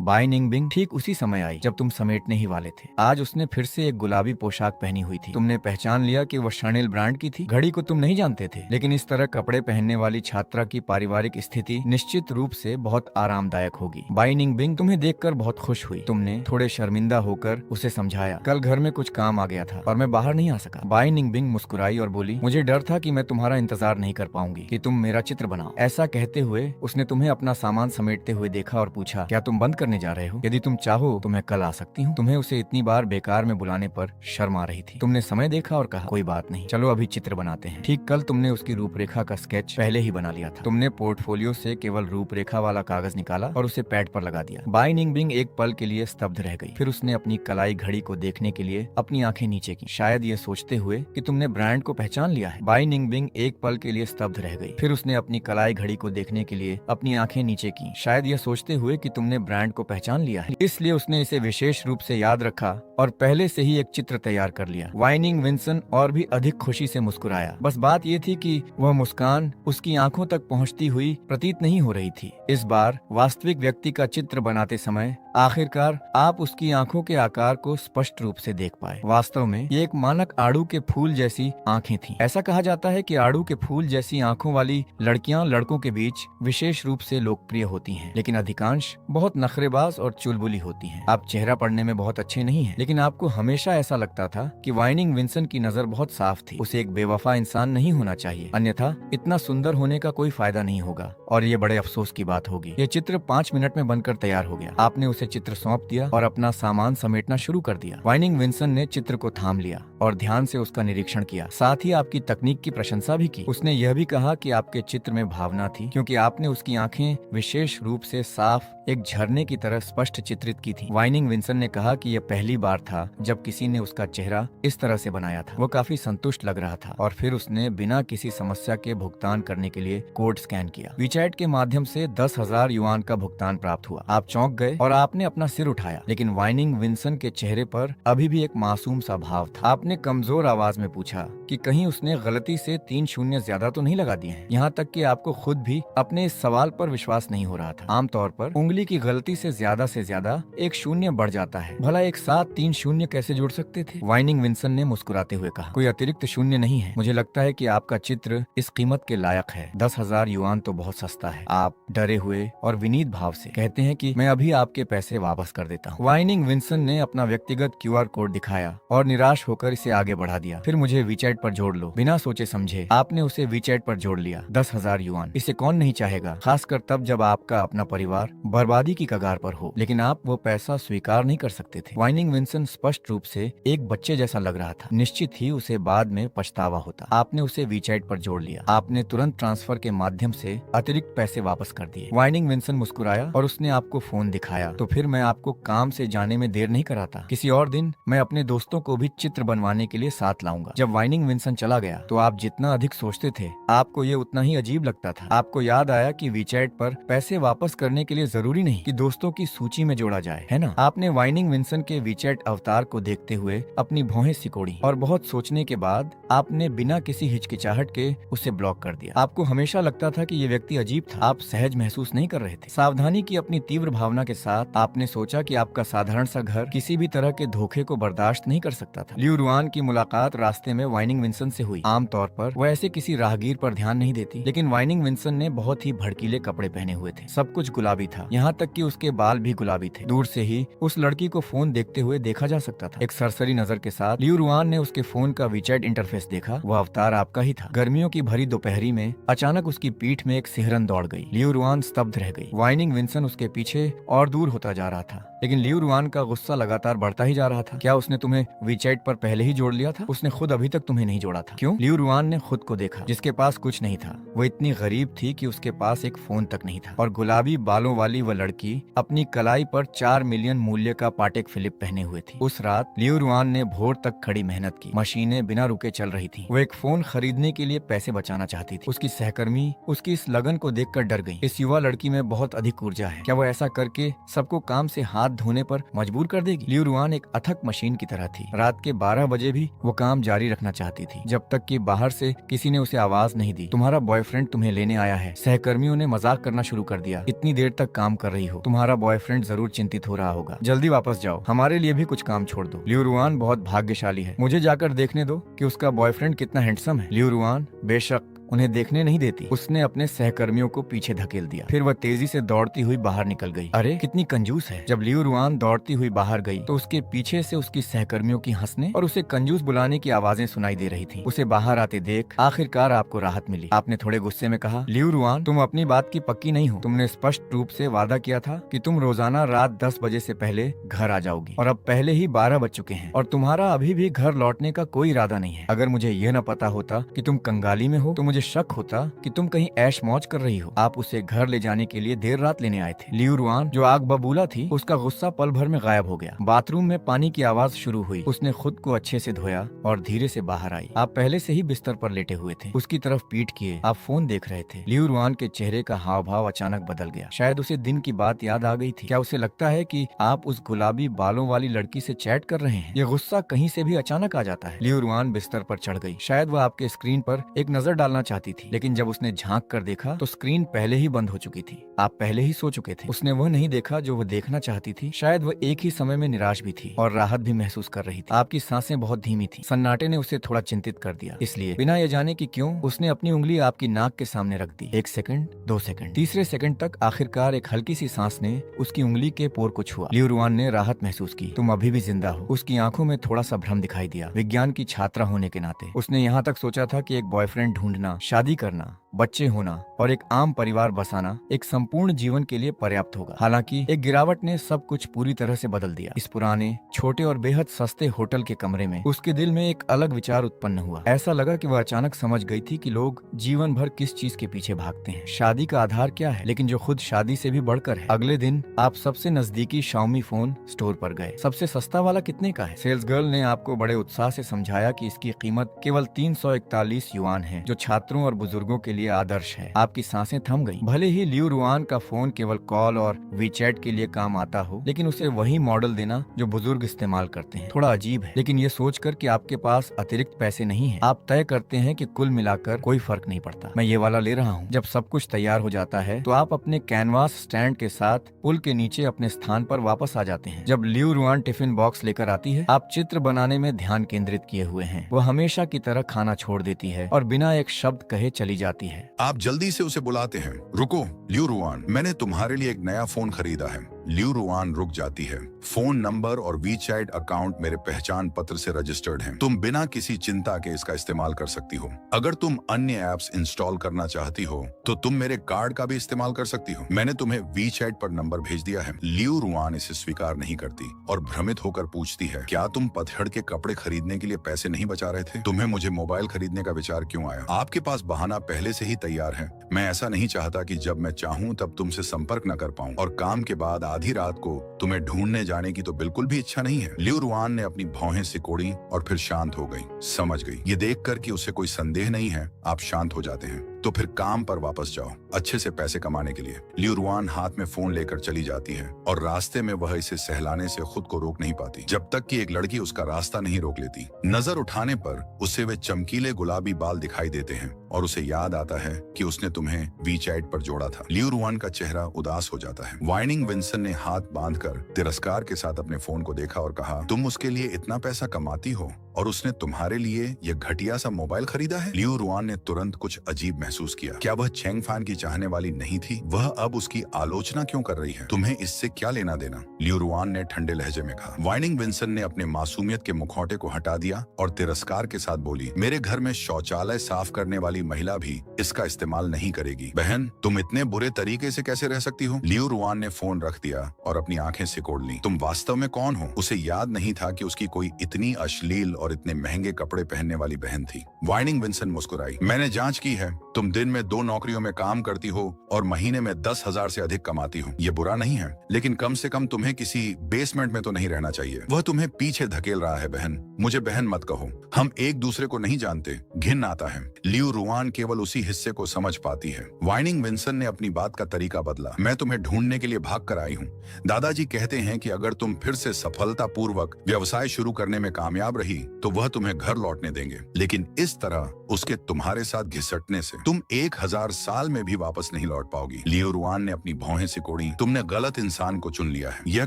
By निंगबिंग ठीक उसी समय आई जब तुम समेटने ही वाले थे। आज उसने फिर से एक गुलाबी पोशाक पहनी हुई थी। तुमने पहचान लिया कि वह शनेल ब्रांड की थी। घड़ी को तुम नहीं जानते थे, लेकिन इस तरह कपड़े पहनने वाली छात्रा की पारिवारिक स्थिति निश्चित रूप से बहुत आरामदायक होगी। बाई निंगबिंग तुम्हें देखकर बहुत खुश हुई। तुमने थोड़े शर्मिंदा होकर उसे समझाया, कल घर में कुछ काम आ गया था और मैं बाहर नहीं आ सका। बाई निंगबिंग मुस्कुराई और बोली, मुझे डर था कि मैं तुम्हारा इंतजार नहीं कर पाऊंगी कि तुम मेरा चित्र बनाओ। ऐसा कहते हुए उसने तुम्हें अपना सामान समेटते हुए देखा और पूछा, क्या तुम बंद करने जा रहे हो? यदि तुम चाहो तो मैं कल आ सकती हूँ। तुम्हें उसे इतनी बार बेकार में बुलाने पर शर्म आ रही थी। तुमने समय देखा और कहा, कोई बात नहीं, चलो अभी चित्र बनाते हैं। ठीक कल तुमने उसकी रूपरेखा का स्केच पहले ही बना लिया था। तुमने पोर्टफोलियो से केवल रूपरेखा वाला कागज निकाला और उसे पैड पर लगा दिया। बाई निंगबिंग एक पल के लिए स्तब्ध रह गई। फिर उसने अपनी कलाई घड़ी को देखने के लिए अपनी आंखें नीचे की, शायद ये सोचते हुए कि तुमने ब्रांड को पहचान लिया है। बाई निंगबिंग एक पल के लिए स्तब्ध रह गई। फिर उसने अपनी कलाई घड़ी को देखने के लिए अपनी आंखें नीचे की, शायद यह सोचते हुए कि तुमने ब्रांड को पहचान लिया है। इसलिए उसने इसे विशेष रूप से याद रखा और पहले से ही एक चित्र तैयार कर लिया। वाइनिंग विंसन और भी अधिक खुशी से मुस्कुराया। बस बात ये थी कि वह मुस्कान उसकी आंखों तक पहुंचती हुई प्रतीत नहीं हो रही थी। इस बार वास्तविक व्यक्ति का चित्र बनाते समय आखिरकार आप उसकी आंखों के आकार को स्पष्ट रूप से देख पाए। वास्तव में ये एक मानक आड़ू के फूल जैसी आंखें थीं। ऐसा कहा जाता है कि आड़ू के फूल जैसी आंखों वाली लड़कियां लड़कों के बीच विशेष रूप से लोकप्रिय होती हैं, लेकिन अधिकांश बहुत नखरेबाज और चुलबुली होती हैं। आप चेहरा पढ़ने में बहुत अच्छे नहीं हैं, लेकिन आपको हमेशा ऐसा लगता था कि वाइनिंग विंसन की नजर बहुत साफ थी। उसे एक बेवफा इंसान नहीं होना चाहिए, अन्यथा इतना सुंदर होने का कोई फायदा नहीं होगा और ये बड़े अफसोस की बात होगी। ये चित्र 5 मिनट में बनकर तैयार हो गया। आपने उसे चित्र सौंप दिया और अपना सामान समेटना शुरू कर दिया। वाइनिंग विंसन ने चित्र को थाम लिया और ध्यान से उसका निरीक्षण किया। साथ ही आपकी तकनीक की प्रशंसा भी की। उसने यह भी कहा कि आपके चित्र में भावना थी, क्योंकि आपने उसकी आंखें विशेष रूप से साफ एक झरने की तरह स्पष्ट चित्रित की थी। वाइनिंग विंसन ने कहा कि यह पहली बार था जब किसी ने उसका चेहरा इस तरह से बनाया था। वो काफी संतुष्ट लग रहा था और फिर उसने बिना किसी समस्या के भुगतान करने के लिए कोड स्कैन किया। वीचैट के माध्यम से 10,000 युआन का भुगतान प्राप्त हुआ। आप चौंक गए और आपने अपना सिर उठाया, लेकिन वाइनिंग विंसन के चेहरे पर अभी भी एक मासूम सा भाव था। आपने कमजोर आवाज में पूछा कि कहीं उसने गलती से 3 शून्य ज्यादा तो नहीं लगा दिए हैं। यहाँ तक कि आपको खुद भी अपने इस सवाल पर विश्वास नहीं हो रहा था। आमतौर पर उंगली की गलती से ज्यादा एक शून्य बढ़ जाता है। भला एक साथ 3 शून्य कैसे जोड़ सकते थे? वाइनिंग विंसन ने मुस्कुराते हुए कहा, कोई अतिरिक्त शून्य नहीं है। मुझे लगता है कि आपका चित्र इस कीमत के लायक है। 10,000 युआन तो बहुत सस्ता है। आप डरे हुए और विनीत भाव से कहते हैं कि मैं अभी आपके पैसे वापस कर देता हूँ। वाइनिंग विंसन ने अपना व्यक्तिगत QR कोड दिखाया और निराश होकर इसे आगे बढ़ा दिया। फिर मुझे वीचैट पर जोड़ लो। बिना सोचे समझे आपने उसे वीचैट पर जोड़ लिया। 10,000 युआन, इसे कौन नहीं चाहेगा, खासकर तब जब आपका अपना परिवार बर्बादी की कगार पर हो। लेकिन आप वो पैसा स्वीकार नहीं कर सकते थे। वाइनिंग विंसन स्पष्ट रूप से एक बच्चे जैसा लग रहा था। निश्चित ही उसे बाद में पछतावा होता। आपने उसे वीचैट पर जोड़ लिया। आपने तुरंत ट्रांसफर के माध्यम से अतिरिक्त पैसे वापस कर दिए। वाइनिंग विंसन मुस्कुराया और उसने आपको फोन दिखाया। तो फिर मैं आपको काम से जाने में देर नहीं कराता। किसी और दिन मैं अपने दोस्तों को भी चित्र बनवाने के लिए साथ लाऊंगा। जब वाइनिंग विंसन चला गया तो आप जितना अधिक सोचते थे आपको ये उतना ही अजीब लगता था। आपको याद आया कि वीचैट पर पैसे वापस करने के लिए जरूरी नहीं कि दोस्तों की सूची में जोड़ा जाए, है ना? आपने वाइनिंग विंसन के वीचैट अवतार को देखते हुए अपनी भौहें सिकोड़ी और बहुत सोचने के बाद आपने बिना किसी हिचकिचाहट के उसे ब्लॉक कर दिया। आपको हमेशा लगता था कि ये व्यक्ति अजीब था। आप सहज महसूस नहीं कर रहे थे। सावधानी की अपनी तीव्र भावना के साथ आपने सोचा कि आपका साधारण सा घर किसी भी तरह के धोखे को बर्दाश्त नहीं कर सकता था। लियू रुआन की मुलाकात रास्ते में वाइनिंग विंसन से हुई। आमतौर पर वह ऐसे किसी राहगीर पर ध्यान नहीं देती, लेकिन वाइनिंग विंसन ने बहुत ही भड़कीले कपड़े पहने हुए थे। सब कुछ गुलाबी था, यहाँ तक कि उसके बाल भी गुलाबी थे। दूर से ही उस लड़की को फोन देखते हुए देखा जा सकता था। एक सरसरी नजर के साथ लियू रुआन ने उसके फोन का वीचैट इंटरफेस देखा। वह अवतार आपका ही था। गर्मियों की भरी दोपहरी में अचानक उसकी पीठ में एक सिहरन दौड़ गई। लियू रुआन स्तब्ध रह गई। वाइनिंग विंसन उसके पीछे और दूर होता जा रहा था, लेकिन लियू रुआन का गुस्सा लगातार बढ़ता ही जा रहा था। क्या उसने तुम्हें वीचैट पर पहले ही जोड़ लिया था? उसने खुद अभी तक तुम्हें नहीं जोड़ा था। क्यों? लियू रुआन ने खुद को देखा, जिसके पास कुछ नहीं था। वो इतनी गरीब थी कि उसके पास एक फोन तक नहीं था, और गुलाबी बालों वाली वह लड़की अपनी कलाई पर 4 मिलियन मूल्य का पाटेक फिलिप पहने हुए थी। उस रात लियू रुआन ने भोर तक खड़ी मेहनत की। मशीनें बिना रुके चल रही थी। वो एक फोन खरीदने के लिए पैसे बचाना चाहती थी। उसकी सहकर्मी उसकी इस लगन को देखकर डर गई। इस युवा लड़की में बहुत अधिक ऊर्जा है। क्या वो ऐसा करके सबको काम से हाथ धोने पर मजबूर कर देगी। लियू रुआन एक अथक मशीन की तरह थी। रात के 12 बजे भी वो काम जारी रखना चाहती थी, जब तक कि बाहर से किसी ने उसे आवाज नहीं दी। तुम्हारा बॉयफ्रेंड तुम्हें लेने आया है। सहकर्मियों ने मजाक करना शुरू कर दिया। इतनी देर तक काम कर रही हो, तुम्हारा बॉयफ्रेंड जरूर चिंतित हो रहा होगा। जल्दी वापस जाओ, हमारे लिए भी कुछ काम छोड़ दो। लियू रुआन बहुत भाग्यशाली है, मुझे जाकर देखने दो कि उसका बॉयफ्रेंड कितना हैंडसम है। लियू रुआन बेशक उन्हें देखने नहीं देती। उसने अपने सहकर्मियों को पीछे धकेल दिया। फिर वह तेजी से दौड़ती हुई बाहर निकल गई। अरे कितनी कंजूस है। जब लियू रुआन दौड़ती हुई बाहर गई तो उसके पीछे से उसकी सहकर्मियों की हंसने और उसे कंजूस बुलाने की आवाजें सुनाई दे रही थी। उसे बाहर आते देख आखिरकार आपको राहत मिली। आपने थोड़े गुस्से में कहा, लियू रुआन तुम अपनी बात की पक्की नहीं हो। तुमने स्पष्ट रूप से वादा किया था कि तुम रोजाना रात 10 बजे से पहले घर आ जाओगी, और अब पहले ही 12 बज चुके हैं और तुम्हारा अभी भी घर लौटने का कोई इरादा नहीं है। अगर मुझे यह न पता होता कि तुम कंगाली में हो तो मुझे शक होता कि तुम कहीं ऐश मौज कर रही हो। आप उसे घर ले जाने के लिए देर रात लेने आए थे। लियू रुआन जो आग बबूला थी, उसका गुस्सा पल भर में गायब हो गया। बाथरूम में पानी की आवाज शुरू हुई। उसने खुद को अच्छे से धोया और धीरे से बाहर आई। आप पहले से ही बिस्तर पर लेटे हुए थे, उसकी तरफ पीठ किए आप फोन देख रहे थे। लियू रुआन के चेहरे का हाव भाव अचानक बदल गया। शायद उसे दिन की बात याद आ गई थी। क्या उसे लगता है कि आप उस गुलाबी बालों वाली लड़की से चैट कर रहे हैं? ये गुस्सा कहीं से भी अचानक आ जाता है। लियू रुआन बिस्तर पर चढ़ गई। शायद वह आपके स्क्रीन पर एक नजर डालना चाहती थी, लेकिन जब उसने झांक कर देखा तो स्क्रीन पहले ही बंद हो चुकी थी। आप पहले ही सो चुके थे। उसने वह नहीं देखा जो वह देखना चाहती थी। शायद वह एक ही समय में निराश भी थी और राहत भी महसूस कर रही थी। आपकी सांसें बहुत धीमी थी। सन्नाटे ने उसे थोड़ा चिंतित कर दिया, इसलिए बिना ये जाने कि क्यों उसने अपनी उंगली आपकी नाक के सामने रख दी। 1 सेकंड, 2 सेकंड, तीसरे सेकंड तक आखिरकार एक हल्की सी सांस ने उसकी उंगली के पोर को छुआ। लियू रुआन ने राहत महसूस की। तुम अभी भी जिंदा हो। उसकी आंखों में थोड़ा सा भ्रम दिखाई दिया। विज्ञान की छात्रा होने के नाते उसने यहाँ तक सोचा था कि एक बॉयफ्रेंड ढूंढना, शादी करना, बच्चे होना और एक आम परिवार बसाना एक संपूर्ण जीवन के लिए पर्याप्त होगा। हालांकि एक गिरावट ने सब कुछ पूरी तरह से बदल दिया। इस पुराने, छोटे और बेहद सस्ते होटल के कमरे में उसके दिल में एक अलग विचार उत्पन्न हुआ। ऐसा लगा कि वह अचानक समझ गई थी कि लोग जीवन भर किस चीज के पीछे भागते हैं। शादी का आधार क्या है, लेकिन जो खुद शादी से भी बढ़कर है। अगले दिन आप सबसे नजदीकी शाओमी फोन स्टोर पर गए। सबसे सस्ता वाला कितने का है? सेल्स गर्ल ने आपको बड़े उत्साह से समझाया कि इसकी कीमत केवल 341 युआन है, जो छात्रों और बुजुर्गों के लिए आदर्श है। आपकी सांसें थम गईं। भले ही लियू रुआन का फोन केवल कॉल और वीचैट के लिए काम आता हो, लेकिन उसे वही मॉडल देना जो बुजुर्ग इस्तेमाल करते हैं थोड़ा अजीब है। लेकिन ये सोचकर कि आपके पास अतिरिक्त पैसे नहीं है, आप तय करते हैं कि कुल मिलाकर कोई फर्क नहीं पड़ता, मैं ये वाला ले रहा हूँ। जब सब कुछ तैयार हो जाता है तो आप अपने कैनवास स्टैंड के साथ पुल के नीचे अपने स्थान पर वापस आ जाते हैं। जब लियू रुआन टिफिन बॉक्स लेकर आती है, आप चित्र बनाने में ध्यान केंद्रित किए हुए हैं। वो हमेशा की तरह खाना छोड़ देती है और बिना एक शब्द कहे चली जाती है। आप जल्दी से उसे बुलाते हैं। रुको लियू रुआन, मैंने तुम्हारे लिए एक नया फोन खरीदा है। लियू रुआन रुक जाती है। फोन नंबर और वीचैट अकाउंट मेरे पहचान पत्र से रजिस्टर्ड हैं। तुम बिना किसी चिंता के इसका इस्तेमाल कर सकती हो। अगर तुम अन्य ऐप्स इंस्टॉल करना चाहती हो तो तुम मेरे कार्ड का भी इस्तेमाल कर सकती हो। मैंने तुम्हें वीचैट पर नंबर भेज दिया है। लियू रुआन इसे स्वीकार नहीं करती और भ्रमित होकर पूछती है, क्या तुम पतझड़ के कपड़े खरीदने के लिए पैसे नहीं बचा रहे थे? तुम्हें मुझे मोबाइल खरीदने का विचार क्यों आया? आपके पास बहाना पहले से ही तैयार है। मैं ऐसा नहीं चाहता कि जब मैं चाहूँ तब तुमसे संपर्क न कर पाऊँ, और काम के बाद आधी रात को तुम्हें ढूंढने जाने की तो बिल्कुल भी इच्छा नहीं है। लियू रुआन ने अपनी भौहें सिकोड़ी और फिर शांत हो गई। समझ गई। ये देखकर कि उसे कोई संदेह नहीं है, आप शांत हो जाते हैं। तो फिर काम पर वापस जाओ, अच्छे से पैसे कमाने के लिए। लियू रुआन हाथ में फोन लेकर चली जाती है और रास्ते में वह इसे सहलाने से खुद को रोक नहीं पाती, जब तक कि एक लड़की उसका रास्ता नहीं रोक लेती। नजर उठाने पर उसे वे चमकीले गुलाबी बाल दिखाई देते हैं और उसे याद आता है कि उसने तुम्हें वीचैट पर जोड़ा था। लियू रुआन का चेहरा उदास हो जाता है। वाइनिंग विंसन ने हाथ बांधकर तिरस्कार के साथ अपने फोन को देखा और कहा, तुम उसके लिए इतना पैसा कमाती हो और उसने तुम्हारे लिए यह घटिया सा मोबाइल खरीदा है? लियू रुआन ने तुरंत कुछ अजीब महसूस किया। क्या वह चेंग फान की चाहने वाली नहीं थी? वह अब उसकी आलोचना क्यों कर रही है? तुम्हें इससे क्या लेना देना? लियू रुआन ने ठंडे लहजे में कहा। वाइनिंग विंसन ने अपने मासूमियत के मुखौटे को हटा दिया और तिरस्कार के साथ बोली, मेरे घर में शौचालय साफ करने वाली महिला भी इसका इस्तेमाल नहीं करेगी। बहन, तुम इतने बुरे तरीके से कैसे रह सकती हो? लियू रुआन ने फोन रख दिया और अपनी आंखें सिकोड़ ली। तुम वास्तव में कौन हो? उसे याद नहीं था कि उसकी कोई इतनी अश्लील और इतने महंगे कपड़े पहनने वाली बहन थी। वाइनिंग विंसन मुस्कुराई। मैंने जांच की है, तुम दिन में 2 नौकरियों में काम करती हो और महीने में 10,000 से अधिक कमाती हो। ये बुरा नहीं है, लेकिन कम से कम तुम्हें किसी बेसमेंट में तो नहीं रहना चाहिए। वह तुम्हें पीछे धकेल रहा है। बहन, मुझे बहन मत कहो, हम एक दूसरे को नहीं जानते, घिन आता है। लियू रुआन केवल उसी हिस्से को समझ पाती है। वाइनिंग विंसन ने अपनी बात का तरीका बदला। मैं तुम्हें ढूंढने के लिए भाग कर आई हूँ। दादाजी कहते हैं कि अगर तुम फिर से सफलतापूर्वक व्यवसाय शुरू करने में कामयाब रही तो वह तुम्हें घर लौटने देंगे, लेकिन इस तरह उसके तुम्हारे साथ घिसटने से तुम 1000 साल में भी वापस नहीं लौट पाओगी। लियो रुआन ने अपनी भौहें सिकोड़ी। तुमने गलत इंसान को चुन लिया है, यह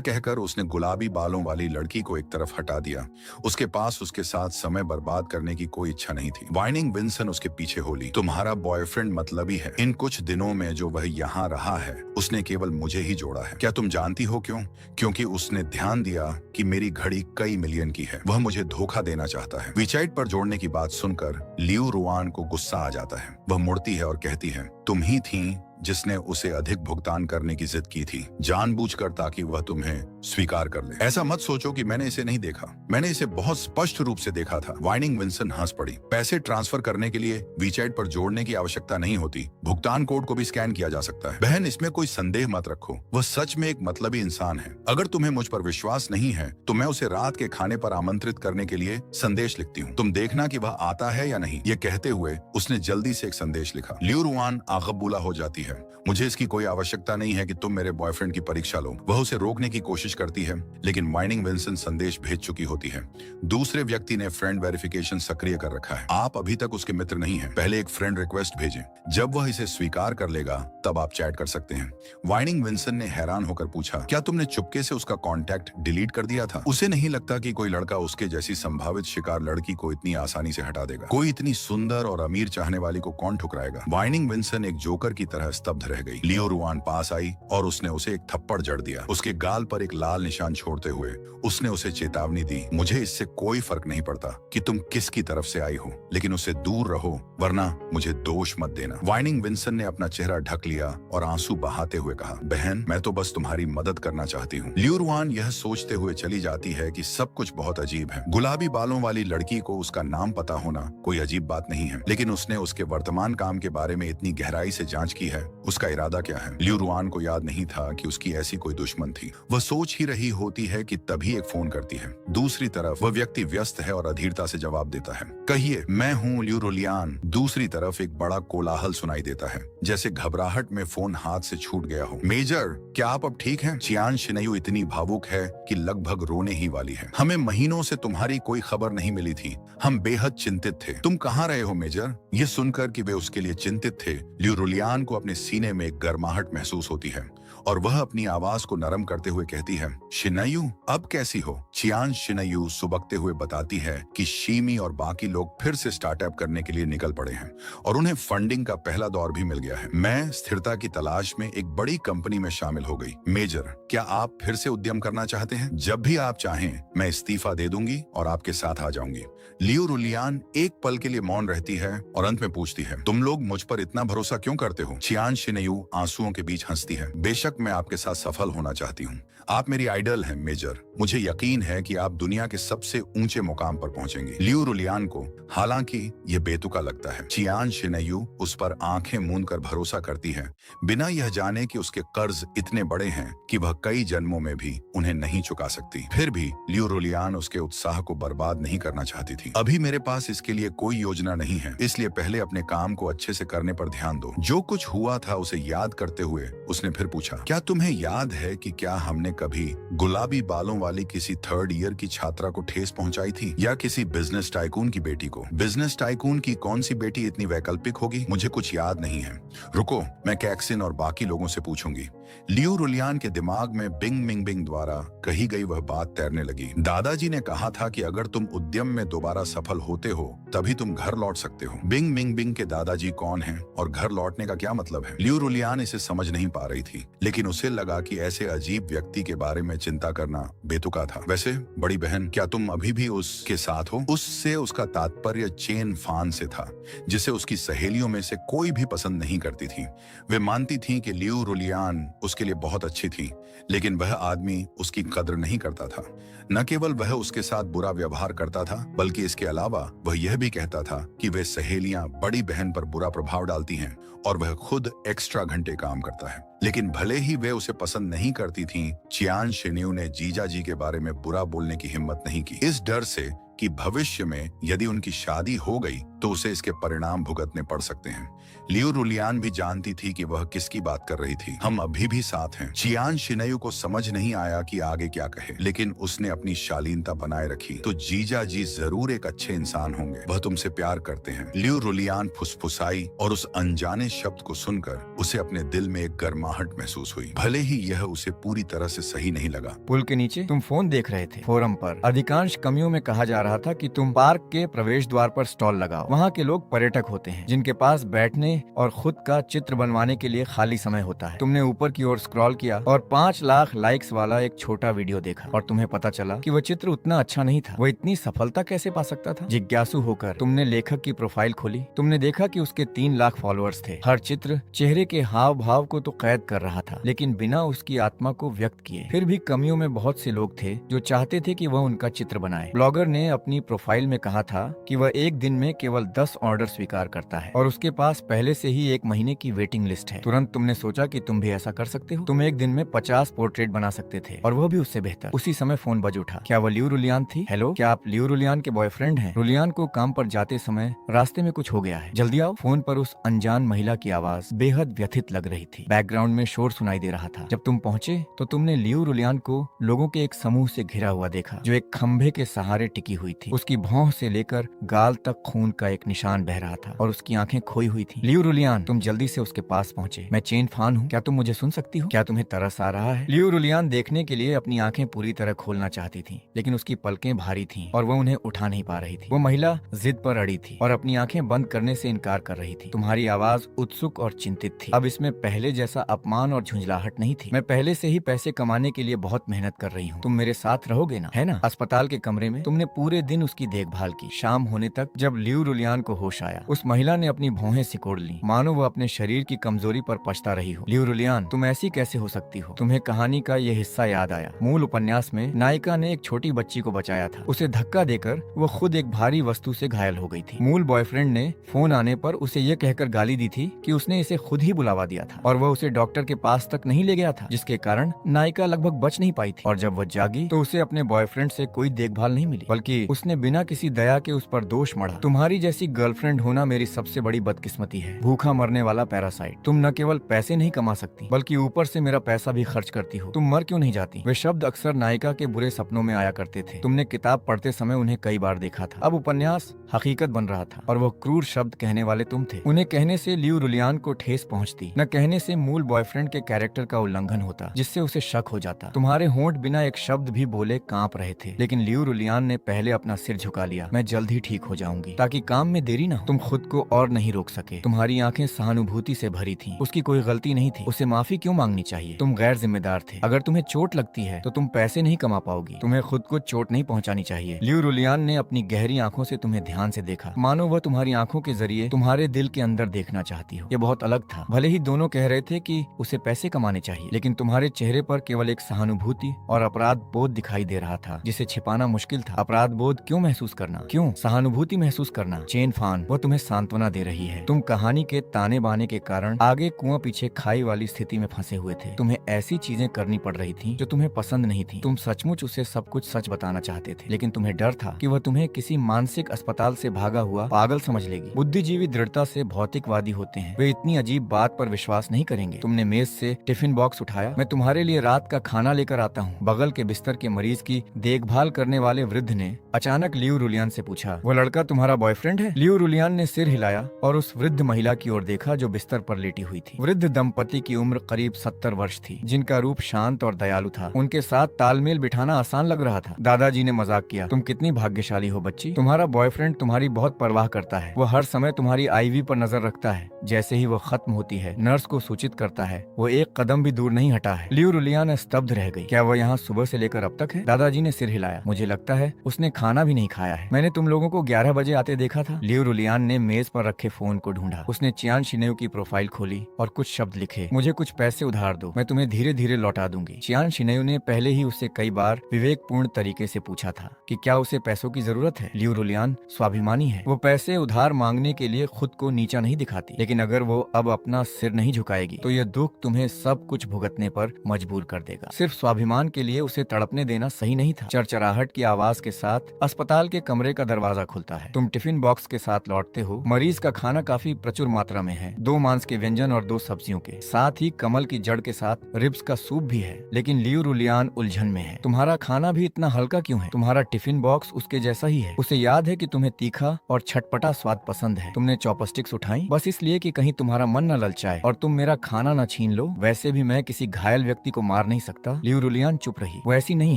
कहकर उसने गुलाबी बालों वाली लड़की को एक तरफ हटा दिया। उसके पास उसके साथ समय बर्बाद करने की कोई इच्छा नहीं थी। वाइनिंग विंसन उसके पीछे होली। तुम्हारा बॉयफ्रेंड मतलबी है। इन कुछ दिनों में जो वह यहाँ रहा है उसने केवल मुझे ही जोड़ा है। क्या तुम जानती हो क्यों? क्योंकि उसने ध्यान दिया कि मेरी घड़ी कई मिलियन की है। वह मुझे धोखा देना चाहता है। वीचाइट पर जोड़ने की बात सुनकर लियो रुआन को गुस्सा आ जाता है। वह मुड़ती है और कहती है, तुम ही थी जिसने उसे अधिक भुगतान करने की जिद की थी, जानबूझकर, ताकि वह तुम्हें स्वीकार कर ले। ऐसा मत सोचो कि मैंने इसे नहीं देखा, मैंने इसे बहुत स्पष्ट रूप से देखा था। वाइनिंग विंसन हंस पड़ी। पैसे ट्रांसफर करने के लिए वीचाइट पर जोड़ने की आवश्यकता नहीं होती, भुगतान कोड को भी स्कैन किया जा सकता है। बहन, इसमें कोई संदेह मत रखो, वह सच में एक मतलबी इंसान है। अगर तुम्हें मुझ पर विश्वास नहीं है तो मैं उसे रात के खाने पर आमंत्रित करने के लिए संदेश लिखती हूँ, तुम देखना कि वह आता है या नहीं। ये कहते हुए उसने जल्दी से एक संदेश लिखा। लियो रुआन आगबूला हो जाती है। मुझे इसकी कोई आवश्यकता नहीं है कि तुम मेरे बॉयफ्रेंड की परीक्षा लो। वह उसे रोकने की कोशिश करती है, लेकिन वाइनिंग विंसन संदेश भेज चुकी होती है। दूसरे व्यक्ति ने फ्रेंड वेरिफिकेशन सक्रिय कर रखा है। आप अभी तक उसके मित्र नहीं हैं। पहले एक फ्रेंड रिक्वेस्ट भेजें, जब वह इसे स्वीकार कर लेगा तब आप चैट कर सकते हैं। वाइनिंग विंसन ने हैरान होकर पूछा, क्या तुमने चुपके से उसका कॉन्टैक्ट डिलीट कर दिया था? उसे नहीं लगता कि कोई लड़का उसके जैसी संभावित शिकार लड़की को इतनी आसानी से हटा देगा। कोई इतनी सुंदर और अमीर चाहने वाली को कौन ठुकराएगा? वाइनिंग विंसन एक जोकर की तरह स्तब्ध रह गई। लियो रुआन पास आई और उसने उसे एक थप्पड़ जड़ दिया। उसके गाल पर एक लाल निशान छोड़ते हुए उसने उसे चेतावनी दी, मुझे इससे कोई फर्क नहीं पड़ता कि तुम किसकी तरफ से आई हो, लेकिन उससे दूर रहो वरना मुझे दोष मत देना। वाइनिंग विंसन ने अपना चेहरा ढक लिया और आंसू बहाते हुए कहा, बहन, मैं तो बस तुम्हारी मदद करना चाहती हूँ। लियो रुआन यह सोचते हुए चली जाती है कि सब कुछ बहुत अजीब है। गुलाबी बालों वाली लड़की को उसका नाम पता होना कोई अजीब बात नहीं है, लेकिन उसने उसके वर्तमान काम के बारे में इतनी गहराई से जांच की है। उसका इरादा क्या है? लियो रुआन को याद नहीं था कि उसकी ऐसी कोई दुश्मन थी। वह सोच ही रही होती है कि तभी एक फोन करती है। दूसरी तरफ वह व्यक्ति व्यस्त है और अधीरता से जवाब देता है, कहिए, मैं हूँ लियो रुलियान। दूसरी तरफ एक बड़ा कोलाहल सुनाई देता है, जैसे घबराहट में फोन हाथ से छूट गया हो। मेजर, क्या आप अब ठीक हैं? चियान शिनयू इतनी भावुक है कि लगभग रोने ही वाली है। हमें महीनों से तुम्हारी कोई खबर नहीं मिली थी, हम बेहद चिंतित थे। तुम कहाँ रहे हो मेजर? ये सुनकर कि वे उसके लिए चिंतित थे, लियो रुलियान को अपने सीने में एक गर्माहट महसूस होती है और वह अपनी आवाज को नरम करते हुए कहती है, शिनयू, अब कैसी हो? चियान शिनयू सुबकते हुए बताती है कि शीमी और बाकी लोग फिर से स्टार्टअप करने के लिए निकल पड़े हैं और उन्हें फंडिंग का पहला दौर भी मिल गया है। मैं स्थिरता की तलाश में एक बड़ी कंपनी में शामिल हो गई। मेजर, क्या आप फिर से उद्यम करना चाहते हैं? जब भी आप चाहें मैं इस्तीफा दे दूंगी और आपके साथ आ जाऊंगी। लियो रुलियान एक पल के लिए मौन रहती है और अंत में पूछती है, तुम लोग मुझ पर इतना भरोसा क्यों करते हो? चियान शिनयू आंसुओं के बीच हंसती है, बेशक मैं आपके साथ सफल होना चाहती हूँ। आप मेरी आइडल हैं मेजर। मुझे यकीन है कि आप दुनिया के सबसे ऊंचे मुकाम पर पहुंचेंगे। लियो रुलियान को हालांकि यह बेतुका लगता है। चियान शिनयू उस पर आंखें मूंद कर भरोसा करती है, बिना यह जाने कि उसके कर्ज इतने बड़े हैं कि वह कई जन्मों में भी उन्हें नहीं चुका सकती। फिर भी लियो रुलियान उसके उत्साह को बर्बाद नहीं करना चाहती थी। अभी मेरे पास इसके लिए कोई योजना नहीं है, इसलिए पहले अपने काम को अच्छे से करने पर ध्यान दो। जो कुछ हुआ था उसे याद करते हुए उसने फिर पूछा, क्या तुम्हें याद है कि क्या हमने कभी गुलाबी बालों वाली किसी 3rd ईयर की छात्रा को ठेस पहुंचाई थी, या किसी बिजनेस टाइकून की बेटी को? बिजनेस टाइकून की कौन सी बेटी इतनी वैकल्पिक होगी? मुझे कुछ याद नहीं है। रुको, मैं कैक्सिन और बाकी लोगों से पूछूंगी। लियो रुलियान के दिमाग में बिंग मिंग बिंग द्वारा कही गई वह बात तैरने लगी। दादाजी ने कहा था कि अगर तुम उद्यम में दोबारा सफल होते हो तभी तुम घर लौट सकते हो। बिंग मिंग बिंग के दादाजी कौन हैं और घर लौटने का क्या मतलब है? लियो रुलियान इसे समझ नहीं पा रही थी, लेकिन उसे लगा कि ऐसे अजीब व्यक्ति के बारे में चिंता करना बेतुका था। वैसे बड़ी बहन, क्या तुम अभी भी उसके साथ हो? उससे उसका तात्पर्य चेन फान से था, जिसे उसकी सहेलियों में से कोई भी पसंद नहीं करती थी। वे मानती थीं कि लियो रुलियान उसके लिए बहुत अच्छी थी, लेकिन वह आदमी उसकी कद्र नहीं करता था। न केवल वह उसके साथ बुरा व्यवहार करता था, बल्कि इसके अलावा वह यह भी कहता था कि वे सहेलियां बड़ी बहन पर बुरा प्रभाव डालती हैं और वह खुद एक्स्ट्रा घंटे काम करता है। लेकिन भले ही वे उसे पसंद नहीं करती थीं, चियान शिन्यू ने जीजा जी के बारे में बुरा बोलने की हिम्मत नहीं की, इस डर से कि भविष्य में यदि उनकी शादी हो गई तो उसे इसके परिणाम भुगतने पड़ सकते हैं। लियो रुलियान भी जानती थी कि वह किसकी बात कर रही थी। हम अभी भी साथ हैं। चियान शिनेयू को समझ नहीं आया कि आगे क्या कहे, लेकिन उसने अपनी शालीनता बनाए रखी। तो जीजा जी जरूर एक अच्छे इंसान होंगे, वह तुमसे प्यार करते हैं। लियो रुलियान फुसफुसाई और उस अनजाने शब्द को सुनकर उसे अपने दिल में एक गर्माहट महसूस हुई, भले ही यह उसे पूरी तरह से सही नहीं लगा। पुल के नीचे तुम फोन देख रहे थे। फोरम पर अधिकांश कमियों में कहा जा रहा था कि तुम पार्क के प्रवेश द्वार पर स्टॉल लगाओ। वहाँ के लोग पर्यटक होते हैं जिनके पास बैठने और खुद का चित्र बनवाने के लिए खाली समय होता है। तुमने ऊपर की ओर स्क्रॉल किया और 5 लाख लाइक्स वाला एक छोटा वीडियो देखा और तुम्हें पता चला कि वह चित्र उतना अच्छा नहीं था। वह इतनी सफलता कैसे पा सकता था? जिज्ञासु होकर तुमने लेखक की प्रोफाइल खोली। तुमने देखा कि उसके 3 लाख फॉलोअर्स थे। हर चित्र चेहरे के हाव भाव को तो कैद कर रहा था, लेकिन बिना उसकी आत्मा को व्यक्त किए। फिर भी कमियों में बहुत से लोग थे जो चाहते थे कि वह उनका चित्र बनाए। ब्लॉगर ने अपनी प्रोफाइल में कहा था कि वह एक दिन में केवल 10 ऑर्डर स्वीकार करता है और उसके पास पहले से ही 1 महीने की वेटिंग लिस्ट है। तुरंत तुमने सोचा कि तुम भी ऐसा कर सकते हो। तुम एक दिन में 50 पोर्ट्रेट बना सकते थे और वह भी उससे बेहतर। उसी समय फोन बज उठा। क्या वह लियो रुलियान थी? हेलो, क्या आप लियो रुलियान के बॉयफ्रेंड हैं? रुलियान को काम पर जाते समय रास्ते में कुछ हो गया है, जल्दी आओ। फोन पर उस अनजान महिला की आवाज बेहद व्यथित लग रही थी। बैकग्राउंड में शोर सुनाई दे रहा था। जब तुम पहुंचे तो तुमने लियो रुलियान को लोगों के एक समूह से घिरा हुआ देखा जो एक खंभे के सहारे टिकी हुई थी। उसकी भौं से लेकर गाल तक खून का एक निशान बह रहा था और उसकी आंखें खोई हुई थी। लियो रुलियान, तुम जल्दी से उसके पास पहुंचे। मैं चेन फान हूँ, क्या तुम मुझे सुन सकती हो? क्या तुम्हें तरस आ रहा है? लियो रुलियान देखने के लिए अपनी आंखें पूरी तरह खोलना चाहती थी, लेकिन उसकी पलकें भारी थीं और वह उन्हें उठा नहीं पा रही थी। वो महिला जिद पर अड़ी थी और अपनी आंखें बंद करने से इनकार कर रही थी। तुम्हारी आवाज उत्सुक और चिंतित थी। अब इसमें पहले जैसा अपमान और झुंझलाहट नहीं थी। मैं पहले से ही पैसे कमाने के लिए बहुत मेहनत कर रही हूँ, तुम मेरे साथ रहोगे ना? है ना? अस्पताल के कमरे में तुमने पूरे दिन उसकी देखभाल की। शाम होने तक जब लियो रुलियान को होश आया, उस महिला ने अपनी भौहें सिकोड़ ली, मानो वो अपने शरीर की कमजोरी पर पछता रही हो। लियो रुलियान, तुम ऐसी कैसे हो सकती हो? तुम्हें कहानी का ये हिस्सा याद आया। मूल उपन्यास में नायिका ने एक छोटी बच्ची को बचाया था। उसे धक्का देकर वो खुद एक भारी वस्तु से घायल हो गई थी। मूल बॉयफ्रेंड ने फोन आने पर उसे ये कहकर गाली दी थी कि उसने इसे खुद ही बुलावा दिया था और वह उसे डॉक्टर के पास तक नहीं ले गया था, जिसके कारण नायिका लगभग बच नहीं पाई थी। और जब वह जागी तो उसे अपने बॉयफ्रेंड से कोई देखभाल नहीं मिली, बल्कि उसने बिना किसी दया के उस पर दोष मढ़ा। तुम्हारी जैसी गर्लफ्रेंड होना मेरी सबसे बड़ी बदकिस्मती है। भूखा मरने वाला पैरासाइट। तुम न केवल पैसे नहीं कमा सकती, बल्कि ऊपर से मेरा पैसा भी खर्च करती हो। तुम मर क्यों नहीं जाती? वे शब्द अक्सर नायिका के बुरे सपनों में आया करते थे। तुमने किताब पढ़ते समय उन्हें कई बार देखा था। अब उपन्यास हकीकत बन रहा था और वह क्रूर शब्द कहने वाले तुम थे। उन्हें कहने से लियो रुलियान को ठेस पहुंचती, न कहने से मूल बॉयफ्रेंड के कैरेक्टर का उल्लंघन होता, जिससे उसे शक हो जाता। तुम्हारे होंठ बिना एक शब्द भी बोले कांप रहे थे, लेकिन लियो रुलियान ने पहले अपना सिर झुका लिया। मैं जल्द ही ठीक हो जाऊंगी, ताकि काम में देरी न हो। तुम खुद को और नहीं रोक सके। तुम्हारी आंखें सहानुभूति से भरी थीं। उसकी कोई गलती नहीं थी, उसे माफी क्यों मांगनी चाहिए? तुम गैर जिम्मेदार थे। अगर तुम्हें चोट लगती है तो तुम पैसे नहीं कमा पाओगी। तुम्हें खुद को चोट नहीं पहुंचानी चाहिए। लियो रुलियान ने अपनी गहरी आंखों से तुम्हें ध्यान से देखा, मानो वह तुम्हारी आंखों के जरिए तुम्हारे दिल के अंदर देखना चाहती हो। ये बहुत अलग था। भले ही दोनों कह रहे थे कि उसे पैसे कमाने चाहिए, लेकिन तुम्हारे चेहरे पर केवल एक सहानुभूति और अपराध बोध दिखाई दे रहा था, जिसे छिपाना मुश्किल था। अपराध बोध क्यों महसूस करना? क्यों सहानुभूति महसूस करना? चेन फान, वो तुम्हें सांत्वना दे रही है। तुम कहानी के ताने बाने के कारण आगे कुआं पीछे खाई वाली स्थिति में फंसे हुए थे। तुम्हें ऐसी चीजें करनी पड़ रही थी जो तुम्हें पसंद नहीं थी। तुम सचमुच उसे सब कुछ सच बताना चाहते थे, लेकिन तुम्हें डर था कि वह तुम्हें किसी मानसिक अस्पताल से भागा हुआ पागल समझ लेगी। बुद्धिजीवी दृढ़ता से भौतिकवादी होते हैं, वे इतनी अजीब बात पर विश्वास नहीं करेंगे। तुमने मेज से टिफिन बॉक्स उठाया। मैं तुम्हारे लिए रात का खाना लेकर आता हूँ। बगल के बिस्तर के मरीज की देखभाल करने वाले वृद्ध ने अचानक लियो रुलियान से पूछा, वो लड़का तुम्हारा बॉयफ्रेंड है? लियो रुलियान ने सिर हिलाया और उस वृद्ध महिला की ओर देखा जो बिस्तर पर लेटी हुई थी। वृद्ध दंपति की उम्र करीब 70 वर्ष थी, जिनका रूप शांत और दयालु था। उनके साथ तालमेल बिठाना आसान लग रहा था। दादाजी ने मजाक किया, तुम कितनी भाग्यशाली हो बच्ची, तुम्हारा बॉयफ्रेंड तुम्हारी बहुत परवाह करता है। वो हर समय तुम्हारी आईवी पर नजर रखता है। जैसे ही वो खत्म होती है, नर्स को सूचित करता है। वो एक कदम भी दूर नहीं हटा है। लियो रुलियान स्तब्ध रह गई। क्या वो यहाँ सुबह से लेकर अब तक है? दादाजी ने सिर हिलाया। मुझे लगता है उसने खाना भी नहीं खाया है। मैंने तुम लोगों को 11 बजे आते देखा था। लियो रुलियान ने मेज पर रखे फोन को ढूंढा। उसने चियान शिनेयू की प्रोफाइल खोली और कुछ शब्द लिखे, मुझे कुछ पैसे उधार दो, मैं तुम्हें धीरे धीरे लौटा दूंगी। चियान शिनेयू ने पहले ही उससे कई बार विवेकपूर्ण तरीके से पूछा था कि क्या उसे पैसों की जरूरत है। लियो रुलियान स्वाभिमानी है, वो पैसे उधार मांगने के लिए खुद को नीचा नहीं दिखाती, लेकिन लेकिन अगर वो अब अपना सिर नहीं झुकाएगी तो ये दुख तुम्हें सब कुछ भुगतने पर मजबूर कर देगा। सिर्फ स्वाभिमान के लिए उसे तड़पने देना सही नहीं था। चरचराहट की आवाज के साथ अस्पताल के कमरे का दरवाजा खुलता है। तुम टिफिन बॉक्स के साथ लौटते हो। मरीज का खाना काफी प्रचुर मात्रा में है, 2 मांस के व्यंजन और 2 सब्जियों के, साथ ही कमल की जड़ के साथ रिब्स का सूप भी है। लेकिन लियू रुलियान उलझन में है। तुम्हारा खाना भी इतना हल्का क्यों है? तुम्हारा टिफिन बॉक्स उसके जैसा ही है। उसे याद है कि तुम्हें तीखा और छटपटा स्वाद पसंद है। तुमने चॉपस्टिक्स उठाई बस इसलिए कि कहीं तुम्हारा मन न ललचाए और तुम मेरा खाना न छीन लो। वैसे भी मैं किसी घायल व्यक्ति को मार नहीं सकता। लियू रुलियान चुप रही। वो ऐसी नहीं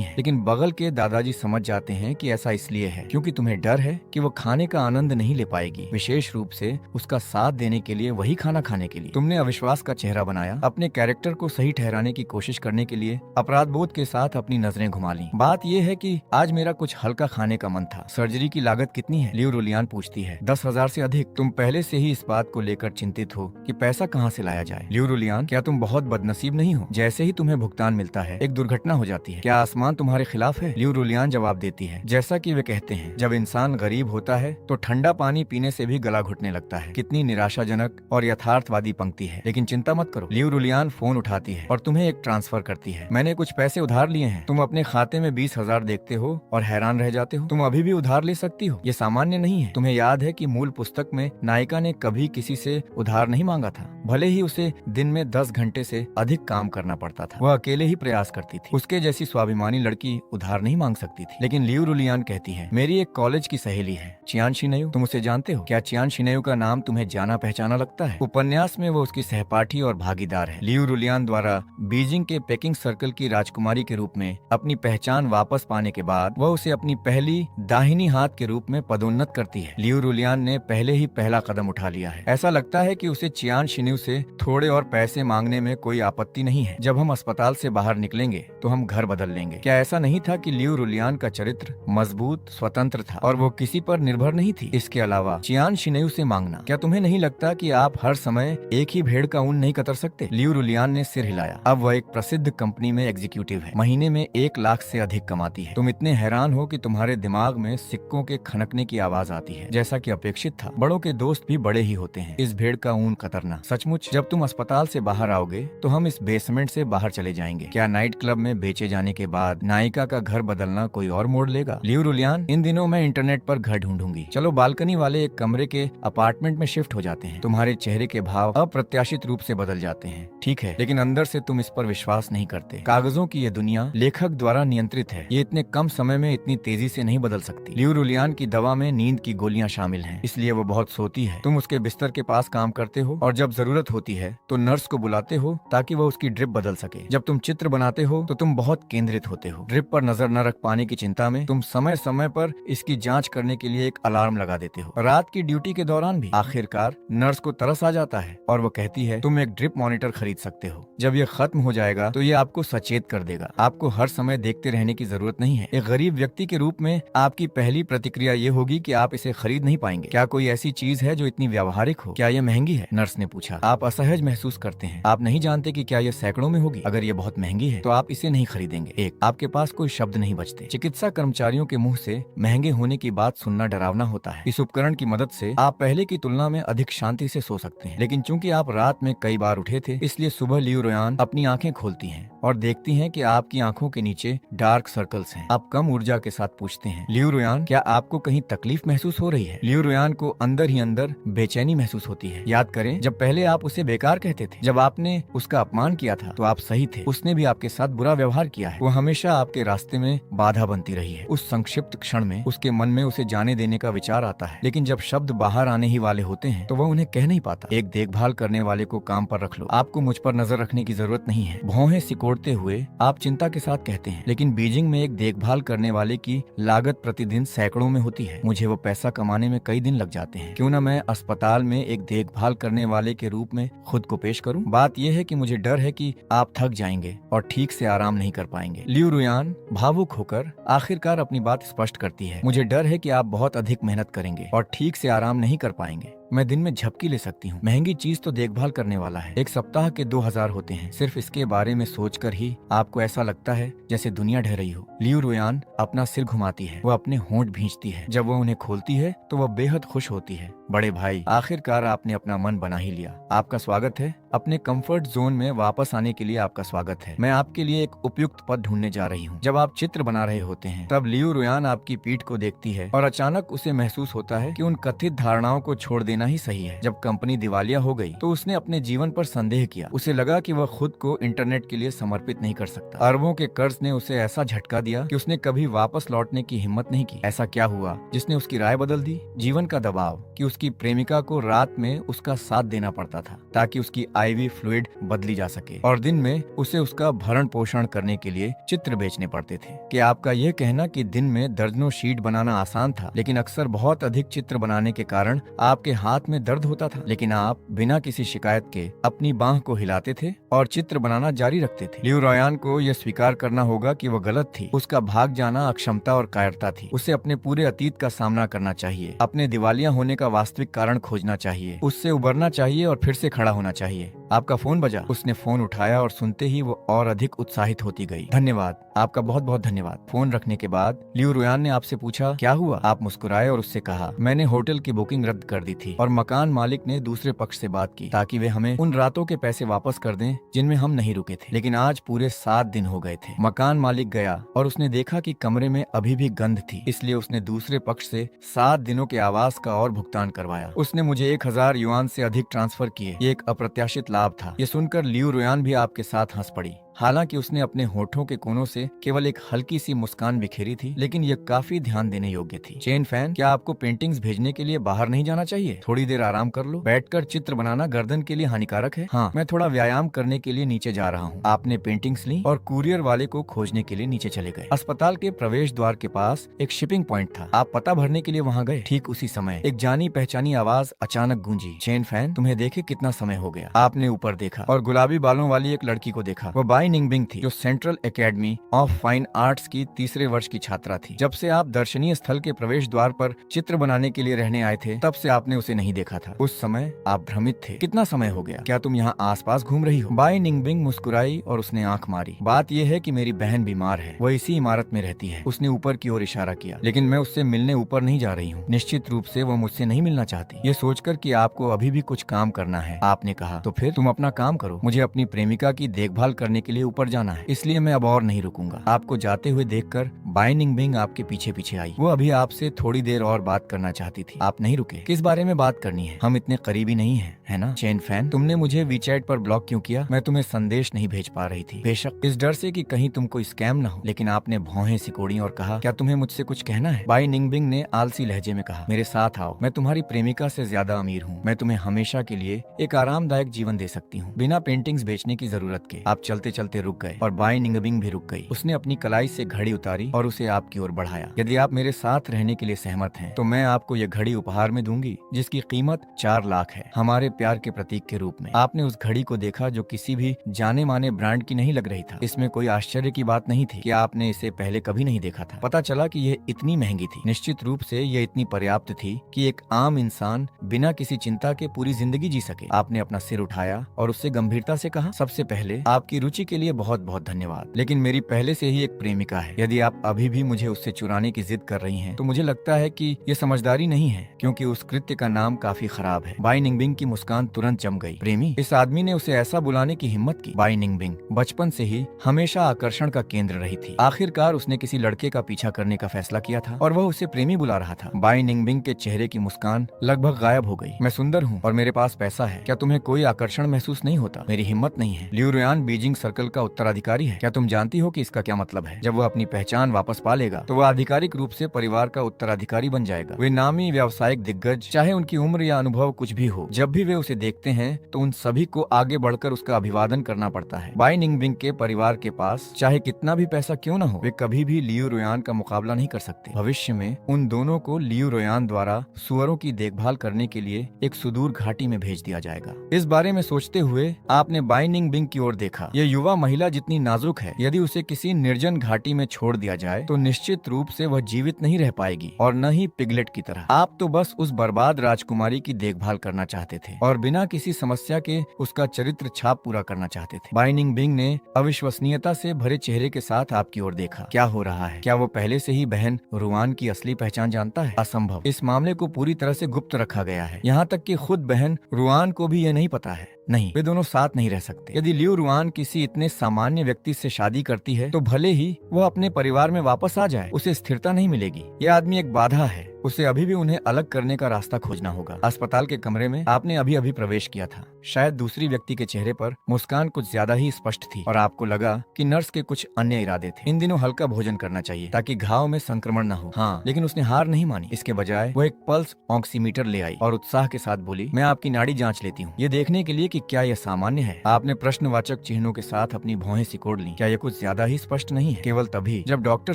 है, लेकिन बगल के दादाजी समझ जाते हैं कि ऐसा इसलिए है क्योंकि तुम्हें डर है कि वो खाने का आनंद नहीं ले पाएगी, विशेष रूप से उसका साथ देने के लिए, वही खाना खाने के लिए। तुमने अविश्वास का चेहरा बनाया, अपने कैरेक्टर को सही ठहराने की कोशिश करने के लिए अपराध बोध के साथ अपनी नजरें घुमा ली। बात यह है कि आज मेरा कुछ हल्का खाने का मन था। सर्जरी की लागत कितनी है? लियू रुलियान पूछती है। 10,000 से अधिक। तुम पहले से ही इस बात को लेकर चिंतित हो कि पैसा कहाँ से लाया जाए। लियू रुलियान, क्या तुम बहुत बदनसीब नहीं हो? जैसे ही तुम्हें भुगतान मिलता है एक दुर्घटना हो जाती है। क्या आसमान तुम्हारे खिलाफ है? लियू रुलियान जवाब देती है, जैसा कि वे कहते हैं, जब इंसान गरीब होता है तो ठंडा पानी पीने से भी गला घुटने लगता है। कितनी निराशाजनक और यथार्थवादी पंक्ति है। लेकिन चिंता मत करो। लियू रुलियान फोन उठाती है और तुम्हें एक ट्रांसफर करती है। मैंने कुछ पैसे उधार लिए हैं। तुम अपने खाते में 20,000 देखते हो और हैरान रह जाते हो। तुम अभी भी उधार ले सकती हो, ये सामान्य नहीं है। तुम्हें याद है कि मूल पुस्तक में नायिका ने कभी किसी से उधार नहीं मांगा था, भले ही उसे दिन में 10 घंटे से अधिक काम करना पड़ता था। वह अकेले ही प्रयास करती थी। उसके जैसी स्वाभिमानी लड़की उधार नहीं मांग सकती थी। लेकिन लियू रुलियान कहती है, मेरी एक कॉलेज की सहेली है, चियान शिनेयू। तुम उसे जानते हो? क्या चियान शिनेयू का नाम तुम्हें जाना पहचाना लगता है? उपन्यास में वो उसकी सहपाठी और भागीदार है। लियू रुलियान द्वारा बीजिंग के पेकिंग सर्कल की राजकुमारी के रूप में अपनी पहचान वापस पाने के बाद वह उसे अपनी पहली दाहिनी हाथ के रूप में पदोन्नत करती है। लियू रुलियान ने पहले ही पहला कदम उठा लिया है। ऐसा लगता है कि उसे चियान शिनेयू से थोड़े और पैसे मांगने में कोई आपत्ति नहीं है। जब हम अस्पताल से बाहर निकलेंगे तो हम घर बदल लेंगे। क्या ऐसा नहीं था कि लियू रुलियान का चरित्र मजबूत, स्वतंत्र था और वो किसी पर निर्भर नहीं थी? इसके अलावा चियान शिनेयू से मांगना, क्या तुम्हें नहीं लगता कि आप हर समय एक ही भेड़ का ऊन नहीं कतर सकते? लियू रुलियान ने सिर हिलाया। अब वह एक प्रसिद्ध कंपनी में एग्जीक्यूटिव है, महीने में 1 लाख से अधिक कमाती है। तुम इतने हैरान हो कि तुम्हारे दिमाग में सिक्कों के खनकने की आवाज आती है, जैसा कि अपेक्षित था। बड़ों के दोस्त भी बड़े ही होते हैं। इस भेड़ का ऊन कतरना सचमुच। जब तुम अस्पताल से बाहर आओगे तो हम इस बेसमेंट से बाहर चले जाएंगे। क्या नाइट क्लब में बेचे जाने के बाद नायिका का घर बदलना कोई और मोड़ लेगा? लियू रुलियान, इन दिनों मैं इंटरनेट पर घर ढूंढूंगी। चलो बालकनी वाले एक कमरे के अपार्टमेंट में शिफ्ट हो जाते हैं। तुम्हारे चेहरे के भाव अप्रत्याशित रूप से बदल जाते हैं। ठीक है, लेकिन अंदर से तुम इस पर विश्वास नहीं करते। कागजों की ये दुनिया लेखक द्वारा नियंत्रित है। ये इतने कम समय में इतनी तेजी से नहीं बदल सकती। लियू रुलियान की दवा में नींद की गोलियां शामिल हैं, इसलिए वो बहुत सोती है। तुम उसके बिस्तर के पास काम करते हो और जब जरूरत होती है तो नर्स को बुलाते हो ताकि वह उसकी ड्रिप बदल सके। जब तुम चित्र बनाते हो तो तुम बहुत केंद्रित होते हो। ड्रिप पर नजर न रख पाने की चिंता में तुम समय समय पर इसकी जांच करने के लिए एक अलार्म लगा देते हो। रात की ड्यूटी के दौरान भी आखिरकार नर्स को तरस आ जाता है और वो कहती है, तुम एक ड्रिप मॉनिटर खरीद सकते हो। जब ये खत्म हो जाएगा तो ये आपको सचेत कर देगा। आपको हर समय देखते रहने की जरूरत नहीं है। एक गरीब व्यक्ति के रूप में आपकी पहली प्रतिक्रिया ये होगी कि आप इसे खरीद नहीं पाएंगे। क्या कोई ऐसी चीज है जो इतनी व्यावहारिक हो? क्या ये महंगी है? नर्स ने पूछा। आप असहज महसूस करते हैं। आप नहीं जानते कि क्या ये सैकड़ों में होगी। अगर ये बहुत महंगी है तो आप इसे नहीं खरीदेंगे। एक, आपके पास कोई शब्द नहीं बचते। चिकित्सा कर्मचारियों के मुंह से महंगे होने की बात सुनना डरावना होता है। इस उपकरण की मदद से आप पहले की तुलना में अधिक शांति से सो सकते हैं। लेकिन चूंकि आप रात में कई बार उठे थे, इसलिए सुबह लियू रुलियान अपनी आंखें खोलती हैं और देखती हैं कि आपकी आंखों के नीचे डार्क सर्कल्स हैं। आप कम ऊर्जा के साथ पूछते हैं, लियू रुलियान, क्या आपको कहीं तकलीफ महसूस हो रही है? लियू रुलियान को अंदर ही अंदर बेचैनी महसूस होती है। याद करें, जब पहले आप उसे बेकार कहते थे, जब आपने उसका अपमान किया था तो आप सही थे। उसने भी आपके साथ बुरा व्यवहार किया है। वो हमेशा आपके रास्ते में बाधा बनती रही है। उस संक्षिप्त क्षण में उसके मन में उसे जाने देने का विचार आता है, लेकिन जब शब्द बाहर आने ही वाले होते हैं तो वह उन्हें कह नहीं पाता। एक देखभाल करने वाले को काम पर रख लो। आपको मुझ पर नजर रखने की जरूरत नहीं है। भौहें सिकोड़ते हुए आप चिंता के साथ कहते हैं, लेकिन बीजिंग में एक देखभाल करने वाले की लागत प्रतिदिन सैकड़ों में होती है। मुझे वो पैसा कमाने में कई दिन लग जाते हैं। क्यों न मैं अस्पताल में एक देखभाल करने वाले के रूप में खुद को पेश करूं? बात यह है कि मुझे डर है कि आप थक जाएंगे और ठीक से आराम नहीं कर पाएंगे। लियू रुलियान भावुक होकर आखिरकार अपनी बात स्पष्ट करती है, मुझे डर है कि आप बहुत अधिक मेहनत करेंगे और ठीक से आराम नहीं कर पाएंगे। मैं दिन में झपकी ले सकती हूँ। महंगी चीज तो देखभाल करने वाला है। एक सप्ताह के 2000 होते हैं। सिर्फ इसके बारे में सोचकर ही आपको ऐसा लगता है जैसे दुनिया ढह रही हो। लियू रुयान अपना सिर घुमाती है, वह अपने होंठ भींचती है। जब वह उन्हें खोलती है तो वह बेहद खुश होती है। बड़े भाई, आखिरकार आपने अपना मन बना ही लिया। आपका स्वागत है। अपने कंफर्ट जोन में वापस आने के लिए आपका स्वागत है। मैं आपके लिए एक उपयुक्त पद ढूंढने जा रही हूँ। जब आप चित्र बना रहे होते हैं तब लियू रुयान आपकी पीठ को देखती है और अचानक उसे महसूस होता है कि उन कथित धारणाओं को छोड़ देना ही सही है। जब कंपनी दिवालिया हो गई तो उसने अपने जीवन पर संदेह किया। उसे लगा कि वह खुद को इंटरनेट के लिए समर्पित नहीं कर सकता। अरबों के कर्ज ने उसे ऐसा झटका दिया कि उसने कभी वापस लौटने की हिम्मत नहीं की। ऐसा क्या हुआ जिसने उसकी राय बदल दी? जीवन का दबाव कि उसकी प्रेमिका को रात में उसका साथ देना पड़ता था ताकि उसकी आईवी फ्लूइड बदली जा सके, और दिन में उसे उसका भरण पोषण करने के लिए चित्र बेचने पड़ते थे। क्या आपका यह कहना कि दिन में दर्जनों शीट बनाना आसान था, लेकिन अक्सर बहुत अधिक चित्र बनाने के कारण आपके हाथ में दर्द होता था, लेकिन आप बिना किसी शिकायत के अपनी बांह को हिलाते थे और चित्र बनाना जारी रखते थे? लियू रुयान को यह स्वीकार करना होगा कि वह गलत थी। उसका भाग जाना अक्षमता और कायरता थी। उसे अपने पूरे अतीत का सामना करना चाहिए, अपने दिवालिया होने का वास्तविक कारण खोजना चाहिए, उससे उबरना चाहिए और फिर से खड़ा होना चाहिए। आपका फोन बजा। उसने फोन उठाया और सुनते ही वो और अधिक उत्साहित होती गई। धन्यवाद, आपका बहुत बहुत धन्यवाद। फोन रखने के बाद लियू रुयान ने आपसे पूछा, क्या हुआ? आप मुस्कुराए और उससे कहा, मैंने होटल की बुकिंग रद्द कर दी थी और मकान मालिक ने दूसरे पक्ष से बात की ताकि वे हमें उन रातों के पैसे वापस कर दें जिनमें हम नहीं रुके थे, लेकिन आज पूरे 7 दिन हो गए थे। मकान मालिक गया और उसने देखा कि कमरे में अभी भी गंध थी, इसलिए उसने दूसरे पक्ष से 7 दिनों के आवास का और भुगतान करवाया। उसने मुझे 1000 युआन से अधिक ट्रांसफर किए। ये एक अप्रत्याशित लाभ था। ये सुनकर लियू रुयान भी आपके साथ हंस पड़ी। हालांकि उसने अपने होठों के कोनों से केवल एक हल्की सी मुस्कान बिखेरी थी, लेकिन यह काफी ध्यान देने योग्य थी। चेन फैन, क्या आपको पेंटिंग्स भेजने के लिए बाहर नहीं जाना चाहिए? थोड़ी देर आराम कर लो। बैठकर चित्र बनाना गर्दन के लिए हानिकारक है। हाँ, मैं थोड़ा व्यायाम करने के लिए नीचे जा रहा हूँ। आपने पेंटिंग्स ली और कुरियर वाले को खोजने के लिए नीचे चले गए। अस्पताल के प्रवेश द्वार के पास एक शिपिंग पॉइंट था। आप पता भरने के लिए वहाँ गए। ठीक उसी समय एक जानी पहचानी आवाज अचानक गूंजी, चेन फैन, तुम्हें देखे कितना समय हो गया। आपने ऊपर देखा और गुलाबी बालों वाली एक लड़की को देखा। वो बाई निंगबिंग थी, जो central academy of fine arts की तीसरे वर्ष की छात्रा थी। जब से आप दर्शनीय स्थल के प्रवेश द्वार पर चित्र बनाने के लिए रहने आए थे, तब से आपने उसे नहीं देखा था। उस समय आप भ्रमित थे। कितना समय हो गया? क्या तुम यहाँ आसपास घूम रही हो? बाई निंगबिंग मुस्कुराई और उसने आंख मारी। बात यह है कि मेरी बहन बीमार है, वो इसी इमारत में रहती है। उसने ऊपर की ओर इशारा किया। लेकिन मैं उससे मिलने ऊपर नहीं जा रही हूँ। निश्चित रूप से वो मुझसे नहीं मिलना चाहती। ये सोचकर कि आपको अभी भी कुछ काम करना है, आपने कहा, तो फिर तुम अपना काम करो। मुझे अपनी प्रेमिका की देखभाल करने के लिए ऊपर जाना है, इसलिए मैं अब और नहीं रुकूंगा। आपको जाते हुए देखकर बाई निंगबिंग आपके पीछे पीछे आई। वो अभी आपसे थोड़ी देर और बात करना चाहती थी। आप नहीं रुके। किस बारे में बात करनी है? हम इतने करीबी नहीं हैं, है ना? चेन फैन, तुमने मुझे वीचैट पर ब्लॉक क्यों किया? मैं तुम्हें संदेश नहीं भेज पा रही थी। बेशक इस डर से कि कहीं तुमको स्कैम न हो, लेकिन आपने भौहें सिकोड़ी और कहा, क्या तुम्हें मुझसे कुछ कहना है? बाई निंगबिंग ने आलसी लहजे में कहा, मेरे साथ आओ। मैं तुम्हारी प्रेमिका से ज्यादा अमीर हूँ। मैं तुम्हें हमेशा के लिए एक आरामदायक जीवन दे सकती हूँ, बिना पेंटिंग्स बेचने की जरूरत के। आप चलते चलते रुक गए और बाई निंगबिंग भी रुक गई। उसने अपनी कलाई से घड़ी उतारी और उसे आपकी ओर बढ़ाया। यदि आप मेरे साथ रहने के लिए सहमत हैं, तो मैं आपको यह घड़ी उपहार में दूंगी, जिसकी कीमत 4 लाख है, हमारे प्यार के प्रतीक के रूप में। आपने उस घड़ी को देखा जो किसी भी जाने माने ब्रांड की नहीं लग रही था। इसमें कोई आश्चर्य की बात नहीं थी कि आपने इसे पहले कभी नहीं देखा था। पता चला कि यह इतनी महंगी थी। निश्चित रूप से यह इतनी पर्याप्त थी कि एक आम इंसान बिना किसी चिंता के पूरी जिंदगी जी सके। आपने अपना सिर उठाया और उससे गंभीरता से कहा, सबसे पहले आपकी रुचि के लिए बहुत बहुत धन्यवाद, लेकिन मेरी पहले से ही एक प्रेमिका है। यदि आप अभी भी मुझे उससे चुराने की जिद कर रही हैं, तो मुझे लगता है कि ये समझदारी नहीं है, क्योंकि उस कृत्य का नाम काफी खराब है। बाई निंगबिंग की मुस्कान तुरंत जम गई। प्रेमी? इस आदमी ने उसे ऐसा बुलाने की हिम्मत की। बाई निंगबिंग बचपन से ही हमेशा आकर्षण का केंद्र रही थी। आखिरकार उसने किसी लड़के का पीछा करने का फैसला किया था और वह उसे प्रेमी बुला रहा था। बाई निंगबिंग के चेहरे की मुस्कान लगभग गायब हो गई। मैं सुंदर हूँ और मेरे पास पैसा है। क्या तुम्हें कोई आकर्षण महसूस नहीं होता? मेरी हिम्मत नहीं है। लियू रुयान बीजिंग सर्कल का उत्तराधिकारी है। क्या तुम जानती हो कि इसका क्या मतलब है? जब वह अपनी पहचान वापस पा लेगा, तो वह आधिकारिक रूप से परिवार का उत्तराधिकारी बन जाएगा। वे नामी व्यावसायिक दिग्गज, चाहे उनकी उम्र या अनुभव कुछ भी हो, जब भी वे उसे देखते हैं तो उन सभी को आगे बढ़कर उसका अभिवादन करना पड़ता है। बाई निंगबिंग के परिवार के पास चाहे कितना भी पैसा क्यों न हो, वे कभी भी लियू रुयान का मुकाबला नहीं कर सकते। भविष्य में उन दोनों को लियू रुयान द्वारा सुअरों की देखभाल करने के लिए एक सुदूर घाटी में भेज दिया जाएगा। इस बारे में सोचते हुए आपने बाई निंगबिंग की ओर देखा। यह युवा युवा महिला जितनी नाजुक है, यदि उसे किसी निर्जन घाटी में छोड़ दिया जाए तो निश्चित रूप से वह जीवित नहीं रह पाएगी, और न ही पिगलेट की तरह। आप तो बस उस बर्बाद राजकुमारी की देखभाल करना चाहते थे और बिना किसी समस्या के उसका चरित्र छाप पूरा करना चाहते थे। बाइनिंग बिंग ने अविश्वसनीयता से भरे चेहरे के साथ आपकी ओर देखा। क्या हो रहा है? क्या वो पहले से ही बहन रुआन की असली पहचान जानता है? असंभव। इस मामले को पूरी तरह से गुप्त रखा गया है, यहाँ तक कि खुद बहन रुआन को भी यह नहीं पता है। नहीं, वे दोनों साथ नहीं रह सकते। यदि लियू रुआन किसी इतने सामान्य व्यक्ति से शादी करती है तो भले ही वह अपने परिवार में वापस आ जाए, उसे स्थिरता नहीं मिलेगी। यह आदमी एक बाधा है, उसे अभी भी उन्हें अलग करने का रास्ता खोजना होगा। अस्पताल के कमरे में आपने अभी अभी प्रवेश किया था। शायद दूसरी व्यक्ति के चेहरे पर मुस्कान कुछ ज्यादा ही स्पष्ट थी और आपको लगा कि नर्स के कुछ अन्य इरादे थे। इन दिनों हल्का भोजन करना चाहिए ताकि घाव में संक्रमण न हो। हाँ, लेकिन उसने हार नहीं मानी। इसके बजाय वो एक पल्स ऑक्सीमीटर ले आई और उत्साह के साथ बोली, मैं आपकी नाड़ी जांच लेती हूँ, ये देखने के लिए कि क्या यह सामान्य है। आपने प्रश्नवाचक चिन्हों के साथ अपनी भौहें सिकोड़ ली। क्या यह कुछ ज्यादा ही स्पष्ट नहीं है? केवल तभी जब डॉक्टर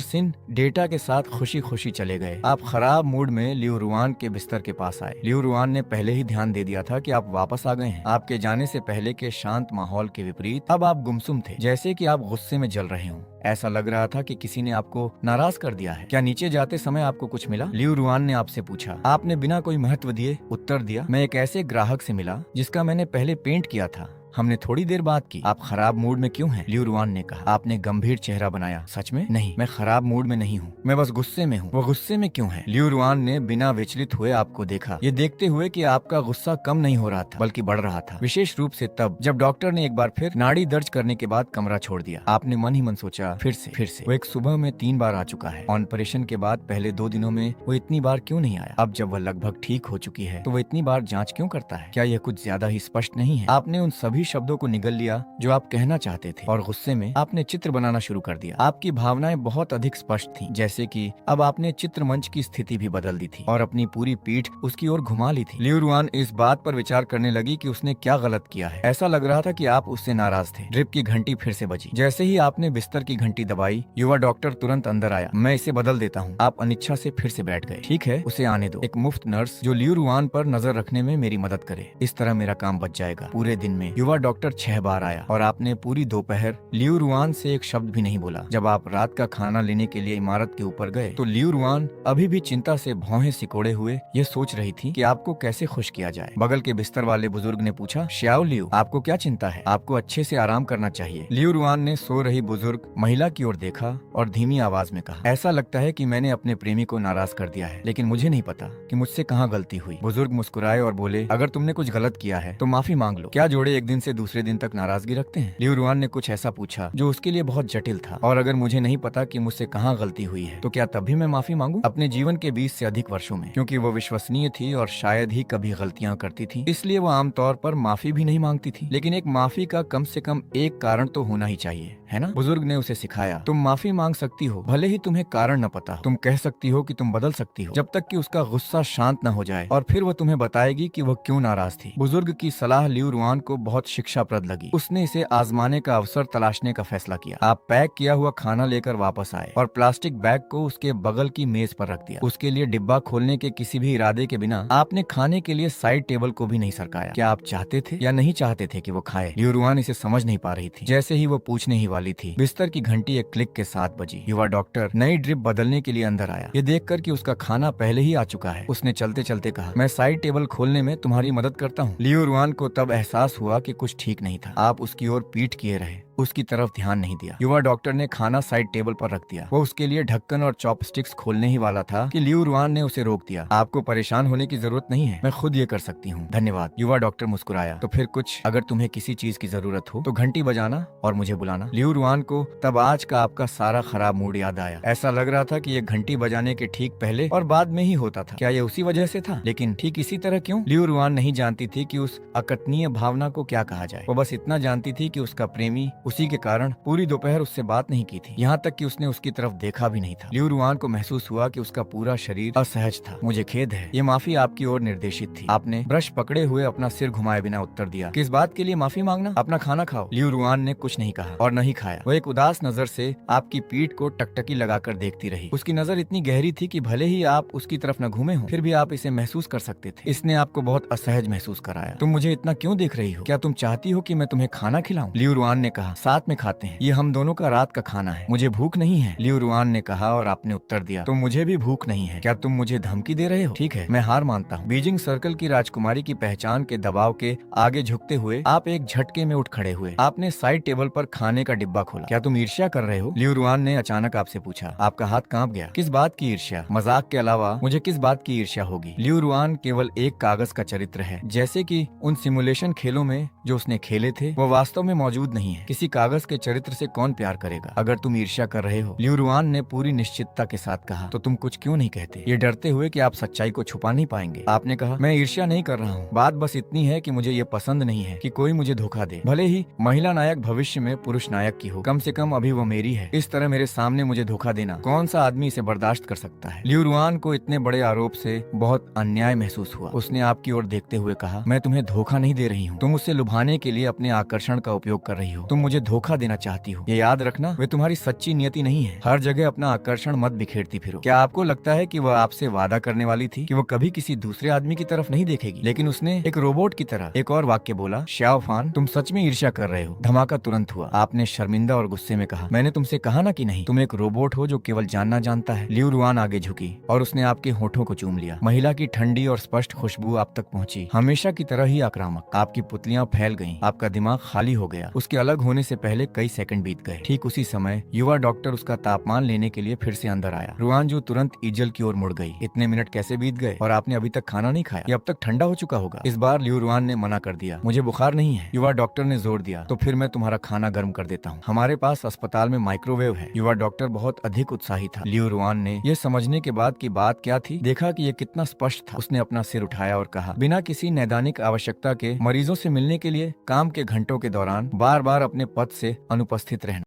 सिन डेटा के साथ खुशी खुशी चले गए, आप खराब मूड में लियू रुआन के बिस्तर के पास आए। लियू रुआन ने पहले ही ध्यान दे दिया था कि आप वापस आ गए हैं। आपके जाने से पहले के शांत माहौल के विपरीत अब आप गुमसुम थे, जैसे कि आप गुस्से में जल रहे हों। ऐसा लग रहा था कि किसी ने आपको नाराज कर दिया है। क्या नीचे जाते समय आपको कुछ मिला? लियू रुआन ने आपसे पूछा। आपने बिना कोई महत्व दिए उत्तर दिया, मैं एक ऐसे ग्राहक से मिला जिसका मैंने पहले पेंट किया था। हमने थोड़ी देर बात की। आप खराब मूड में क्यों हैं? लियू रुआन ने कहा। आपने गंभीर चेहरा बनाया। सच में? नहीं, मैं खराब मूड में नहीं हूँ, मैं बस गुस्से में हूँ। वो गुस्से में क्यों है? लियू रुआन ने बिना विचलित हुए आपको देखा, ये देखते हुए कि आपका गुस्सा कम नहीं हो रहा था बल्कि बढ़ रहा था। विशेष रूप से तब जब डॉक्टर ने एक बार फिर नाड़ी दर्ज करने के बाद कमरा छोड़ दिया। आपने मन ही मन सोचा, फिर से। वो एक सुबह में 3 बार आ चुका है। ऑपरेशन के बाद पहले 2 दिनों में वो इतनी बार क्यों नहीं आया? अब जब वह लगभग ठीक हो चुकी है तो वो इतनी बार जाँच क्यों करता है? क्या यह कुछ ज्यादा ही स्पष्ट नहीं है? आपने उन सभी शब्दों को निगल जो आप कहना चाहते थे और गुस्से में आपने चित्र बनाना शुरू कर दिया। आपकी भावनाएं बहुत अधिक स्पष्ट थीं, जैसे कि अब आपने चित्र मंच की स्थिति भी बदल दी थी और अपनी पूरी पीठ उसकी ओर घुमा ली थी। लियू रुआन इस बात पर विचार करने लगी कि उसने क्या गलत किया है। ऐसा लग रहा था कि आप उससे नाराज थे। ड्रिप की घंटी फिर से बजी। जैसे ही आपने बिस्तर की घंटी दबाई, युवा डॉक्टर तुरंत अंदर आया। मैं इसे बदल देता हूँ। आप अनिच्छा से फिर से बैठ गए। ठीक है, उसे आने दो। एक मुफ्त नर्स जो लियू रुआन पर नजर रखने में मेरी मदद करे। इस तरह मेरा काम बच जाएगा। पूरे दिन में युवा डॉक्टर 6 बार आया और आपने पूरी दोपहर लियू रुआन से एक शब्द भी नहीं बोला। जब आप रात का खाना लेने के लिए इमारत के ऊपर गए तो लियू रुआन अभी भी चिंता से भौहें सिकोड़े हुए ये सोच रही थी कि आपको कैसे खुश किया जाए। बगल के बिस्तर वाले बुजुर्ग ने पूछा, श्याओ लियू, आपको क्या चिंता है? आपको अच्छे से आराम करना चाहिए। लियू रुआन ने सो रही बुजुर्ग महिला की ओर देखा और धीमी आवाज में कहा, ऐसा लगता है कि मैंने अपने प्रेमी को नाराज कर दिया है, लेकिन मुझे नहीं पता कि मुझसे कहाँ गलती हुई। बुजुर्ग मुस्कुराए और बोले, अगर तुमने कुछ गलत किया है तो माफी मांग लो। क्या जोड़े एक दिन से दूसरे दिन तक नाराजगी रखते हैं? लियू रुआन ने कुछ ऐसा पूछा जो उसके लिए बहुत जटिल था। और अगर मुझे नहीं पता कि मुझसे कहाँ गलती हुई है तो क्या तब भी मैं माफी मांगू? अपने जीवन के 20 से अधिक वर्षों में, क्योंकि वो विश्वसनीय थी और शायद ही कभी गलतियां करती थी, इसलिए वो आमतौर पर माफी भी नहीं मांगती थी। लेकिन एक माफी का कम से कम एक कारण तो होना ही चाहिए, है ना? बुजुर्ग ने उसे सिखाया, तुम माफी मांग सकती हो भले ही तुम्हें कारण न पता हो। तुम कह सकती हो कि तुम बदल सकती हो जब तक कि उसका गुस्सा शांत न हो जाए, और फिर वो तुम्हें बताएगी कि वह क्यों नाराज थी। बुजुर्ग की सलाह लियू रुआन को बहुत शिक्षाप्रद लगी। उसने इसे आजमाने का अवसर तलाशने का फैसला किया। आप पैक किया हुआ खाना लेकर वापस आए और प्लास्टिक बैग को उसके बगल की मेज पर रख दिया। उसके लिए डिब्बा खोलने के किसी भी इरादे के बिना आपने खाने के लिए साइड टेबल को भी नहीं सरकाया। क्या आप चाहते थे या नहीं चाहते थे कि वो खाए? लियू रुआन इसे समझ नहीं पा रही थी। जैसे ही वो पूछने ही वाली थी, बिस्तर की घंटी एक क्लिक के साथ बजी। युवा डॉक्टर नई ड्रिप बदलने के लिए अंदर आया। ये देखकर कि उसका खाना पहले ही आ चुका है, उसने चलते चलते कहा, मैं साइड टेबल खोलने में तुम्हारी मदद करता हूँ। लियू रुआन को तब एहसास हुआ कि कुछ ठीक नहीं था। आप उसकी ओर पीठ किए रहे, उसकी तरफ ध्यान नहीं दिया। युवा डॉक्टर ने खाना साइड टेबल पर रख दिया। वो उसके लिए ढक्कन और चॉपस्टिक्स खोलने ही वाला था कि लियू रुआन ने उसे रोक दिया। आपको परेशान होने की जरूरत नहीं है, मैं खुद ये कर सकती हूँ। धन्यवाद। युवा डॉक्टर मुस्कुराया। तो फिर कुछ, अगर तुम्हें किसी चीज की जरूरत हो तो घंटी बजाना और मुझे बुलाना। लियू रुआन को तब आज का आपका सारा खराब मूड याद आया। ऐसा लग रहा था कि ये घंटी बजाने के ठीक पहले और बाद में ही होता था। क्या ये उसी वजह से था? लेकिन ठीक इसी तरह क्यों? लियू रुआन नहीं जानती थी कि उस अकथनीय भावना को क्या कहा जाए। वो बस इतना जानती थी कि उसका प्रेमी उसी के कारण पूरी दोपहर उससे बात नहीं की थी, यहाँ तक कि उसने उसकी तरफ देखा भी नहीं था। लियू रुआन को महसूस हुआ कि उसका पूरा शरीर असहज था। मुझे खेद है, ये माफी आपकी ओर निर्देशित थी। आपने ब्रश पकड़े हुए अपना सिर घुमाए बिना उत्तर दिया। किस बात के लिए माफी मांगना? अपना खाना खाओ। लियू रुआन ने कुछ नहीं कहा और नहीं खाया। वो एक उदास नजर से आपकी पीठ को टकटकी लगाकर देखती रही। उसकी नजर इतनी गहरी थी कि भले ही आप उसकी तरफ न घूमे हो, फिर भी आप इसे महसूस कर सकते थे। इसने आपको बहुत असहज महसूस कराया। तुम मुझे इतना क्यों देख रही हो? क्या तुम चाहती हो कि मैं तुम्हें खाना खिलाऊं? लियू रुआन ने कहा, साथ में खाते हैं, ये हम दोनों का रात का खाना है। मुझे भूख नहीं है, लियू रुआन ने कहा और आपने उत्तर दिया, तो मुझे भी भूख नहीं है। क्या तुम मुझे धमकी दे रहे हो? ठीक है, मैं हार मानता हूँ। बीजिंग सर्कल की राजकुमारी की पहचान के दबाव के आगे झुकते हुए आप एक झटके में उठ खड़े हुए। आपने साइड टेबल पर खाने का डिब्बा खोला। क्या तुम ईर्ष्या कर रहे हो? लियू रुआन ने अचानक आपसे पूछा। आपका हाथ कांप गया। किस बात की ईर्ष्या? मजाक के अलावा मुझे किस बात की ईर्ष्या होगी? लियू रुआन केवल एक कागज का चरित्र है, जैसे कि उन सिमुलेशन खेलों में जो उसने खेले थे वो वास्तव में मौजूद नहीं है। किसी कागज के चरित्र से कौन प्यार करेगा? अगर तुम ईर्ष्या कर रहे हो, लियू रुआन ने पूरी निश्चितता के साथ कहा, तो तुम कुछ क्यों नहीं कहते? ये डरते हुए कि आप सच्चाई को छुपा नहीं पाएंगे। आपने कहा, मैं ईर्ष्या नहीं कर रहा हूँ, बात बस इतनी है कि मुझे ये पसंद नहीं है कि कोई मुझे धोखा दे। भले ही महिला नायक भविष्य में पुरुष नायक की हो, कम से कम अभी वो मेरी है। इस तरह मेरे सामने मुझे धोखा देना कौन सा आदमी इसे बर्दाश्त कर सकता है? लियू रुआन को इतने बड़े आरोप से बहुत अन्याय महसूस हुआ। उसने आपकी ओर देखते हुए कहा, मैं तुम्हें धोखा नहीं दे रही हूँ। तुम उसे लुभाने के लिए अपने आकर्षण का उपयोग कर रही हो। तुम मुझे धोखा देना चाहती हो। ये याद रखना, वे तुम्हारी सच्ची नियति नहीं है। हर जगह अपना आकर्षण मत बिखेरती फिरो। क्या आपको लगता है कि वह आपसे वादा करने वाली थी कि वो कभी किसी दूसरे आदमी की तरफ नहीं देखेगी? लेकिन उसने एक रोबोट की तरह एक और वाक्य बोला, श्याओ फान, तुम सच में ईर्ष्या कर रहे हो। धमाका तुरंत हुआ। आपने शर्मिंदा और गुस्से में कहा, मैंने तुमसे कहा ना कि नहीं, तुम एक रोबोट हो जो केवल जानना जानता है। लियू रुआन आगे झुकी और उसने आपके होठों को चूम लिया। महिला की ठंडी और स्पष्ट खुशबू आप तक पहुंची, हमेशा की तरह ही आक्रामक। आपकी पुतलियां फैल गईं, आपका दिमाग खाली हो गया। उसके अलग होने से पहले कई सेकंड बीत गए। ठीक उसी समय युवा डॉक्टर उसका तापमान लेने के लिए फिर से अंदर आया। रुआन जो तुरंत ईजल की ओर मुड़ गई। इतने मिनट कैसे बीत गए और आपने अभी तक खाना नहीं खाया? ये अब तक ठंडा हो चुका होगा। इस बार लियू रुआन ने मना कर दिया, मुझे बुखार नहीं है। युवा डॉक्टर ने जोर दिया, तो फिर मैं तुम्हारा खाना गर्म कर देता हूँ। हमारे पास अस्पताल में माइक्रोवेव है। युवा डॉक्टर बहुत अधिक उत्साही था। लियू रुआन ने यह समझने के बाद कि बात क्या थी, देखा कि यह कितना स्पष्ट था। उसने अपना सिर उठाया और कहा, बिना किसी नैदानिक आवश्यकता के मरीजों से मिलने के लिए काम के घंटों के दौरान बार बार अपने पद से अनुपस्थित रहना